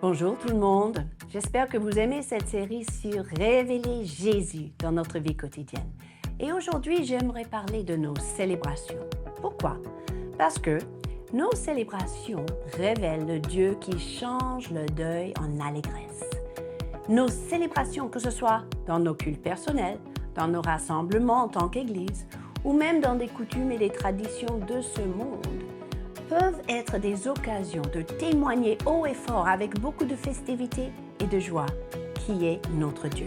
Bonjour tout le monde, j'espère que vous aimez cette série sur Révéler Jésus dans notre vie quotidienne. Et aujourd'hui, j'aimerais parler de nos célébrations. Pourquoi? Parce que nos célébrations révèlent le Dieu qui change le deuil en allégresse. Nos célébrations, que ce soit dans nos cultes personnels, dans nos rassemblements en tant qu'Église, ou même dans des coutumes et des traditions de ce monde, peuvent être des occasions de témoigner haut et fort avec beaucoup de festivité et de joie qui est notre Dieu.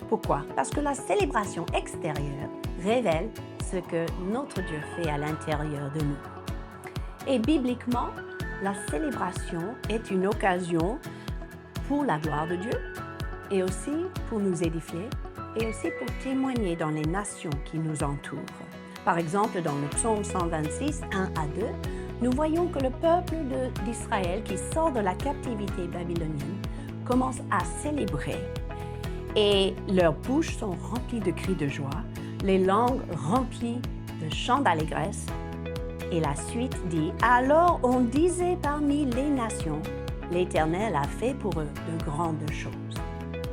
Pourquoi? Parce que la célébration extérieure révèle ce que notre Dieu fait à l'intérieur de nous. Et bibliquement, la célébration est une occasion pour la gloire de Dieu et aussi pour nous édifier et aussi pour témoigner dans les nations qui nous entourent. Par exemple, dans le psaume 126, 1 à 2, nous voyons que le peuple d'Israël qui sort de la captivité babylonienne commence à célébrer et leurs bouches sont remplies de cris de joie, les langues remplies de chants d'allégresse. Et la suite dit, « Alors on disait parmi les nations, l'Éternel a fait pour eux de grandes choses. »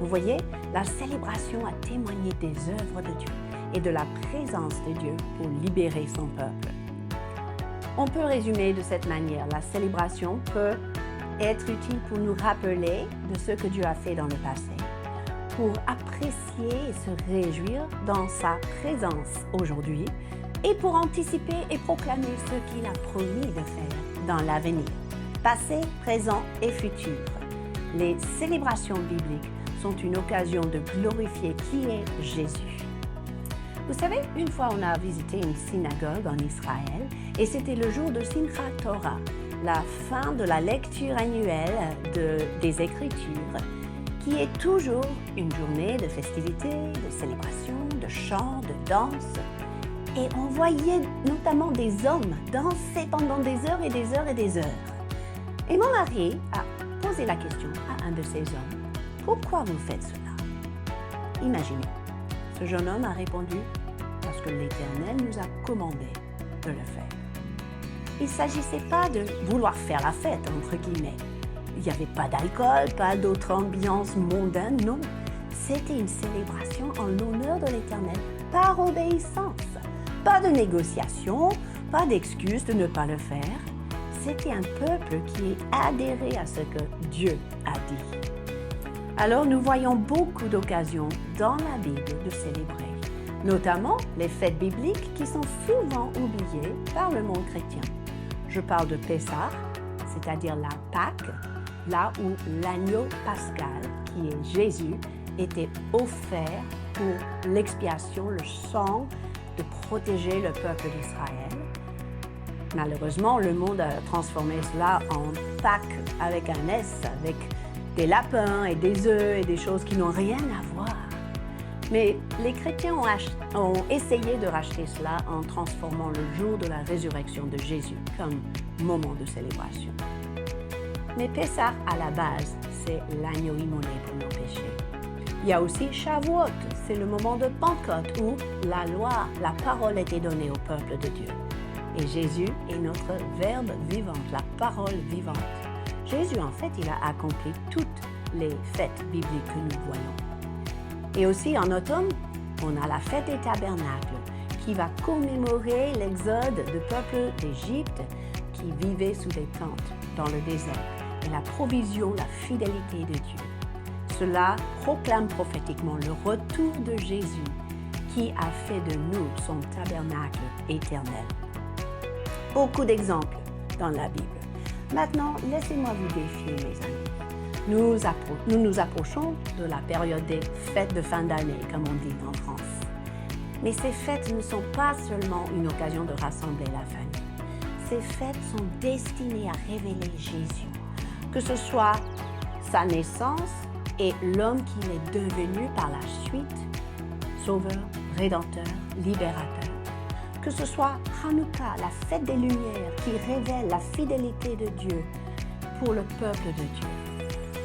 Vous voyez, la célébration a témoigné des œuvres de Dieu et de la présence de Dieu pour libérer son peuple. On peut résumer de cette manière, la célébration peut être utile pour nous rappeler de ce que Dieu a fait dans le passé, pour apprécier et se réjouir dans sa présence aujourd'hui et pour anticiper et proclamer ce qu'il a promis de faire dans l'avenir, passé, présent et futur. Les célébrations bibliques sont une occasion de glorifier qui est Jésus. Vous savez, une fois on a visité une synagogue en Israël et c'était le jour de Simchat Torah, la fin de la lecture annuelle des Écritures, qui est toujours une journée de festivité, de célébration, de chant, de danse. Et on voyait notamment des hommes danser pendant des heures et des heures et des heures. Et mon mari a posé la question à un de ces hommes, « Pourquoi vous faites cela ?» Imaginez. Ce jeune homme a répondu « Parce que l'Éternel nous a commandé de le faire. » Il ne s'agissait pas de vouloir faire la fête, entre guillemets. Il n'y avait pas d'alcool, pas d'autre ambiance mondaine, non. C'était une célébration en l'honneur de l'Éternel par obéissance. Pas de négociation, pas d'excuse de ne pas le faire. C'était un peuple qui adhérait à ce que Dieu a dit. Alors nous voyons beaucoup d'occasions dans la Bible de célébrer, notamment les fêtes bibliques qui sont souvent oubliées par le monde chrétien. Je parle de Pessah, c'est-à-dire la Pâque, là où l'agneau pascal, qui est Jésus, était offert pour l'expiation, le sang de protéger le peuple d'Israël. Malheureusement, le monde a transformé cela en Pâques avec un S, avec des lapins et des œufs et des choses qui n'ont rien à voir. Mais les chrétiens ont essayé de racheter cela en transformant le jour de la résurrection de Jésus comme moment de célébration. Mais Pessah, à la base, c'est l'agneau immolé pour nos péchés. Il y a aussi Shavuot, c'est le moment de Pentecôte où la loi, la parole était donnée au peuple de Dieu. Et Jésus est notre Verbe vivant, la parole vivante. Jésus, en fait, il a accompli toutes les fêtes bibliques que nous voyons. Et aussi, en automne, on a la fête des tabernacles qui va commémorer l'exode du peuple d'Égypte qui vivait sous des tentes dans le désert et la provision, la fidélité de Dieu. Cela proclame prophétiquement le retour de Jésus qui a fait de nous son tabernacle éternel. Beaucoup d'exemples dans la Bible. Maintenant, laissez-moi vous défier, mes amis. Nous nous approchons de la période des fêtes de fin d'année, comme on dit en France. Mais ces fêtes ne sont pas seulement une occasion de rassembler la famille. Ces fêtes sont destinées à révéler Jésus, que ce soit sa naissance et l'homme qu'il est devenu par la suite, sauveur, rédempteur, libérateur. Que ce soit Hanouka, la fête des Lumières, qui révèle la fidélité de Dieu pour le peuple de Dieu.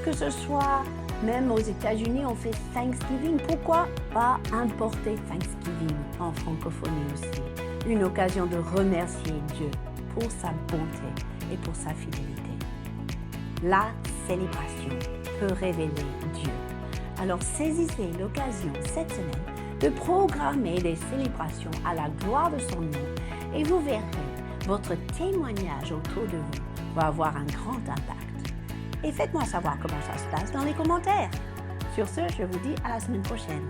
Que ce soit, même aux États-Unis, on fait Thanksgiving. Pourquoi pas importer Thanksgiving en francophonie aussi? Une occasion de remercier Dieu pour sa bonté et pour sa fidélité. La célébration peut révéler Dieu. Alors saisissez l'occasion cette semaine de programmer des célébrations à la gloire de son nom et vous verrez, votre témoignage autour de vous va avoir un grand impact. Et faites-moi savoir comment ça se passe dans les commentaires. Sur ce, je vous dis à la semaine prochaine.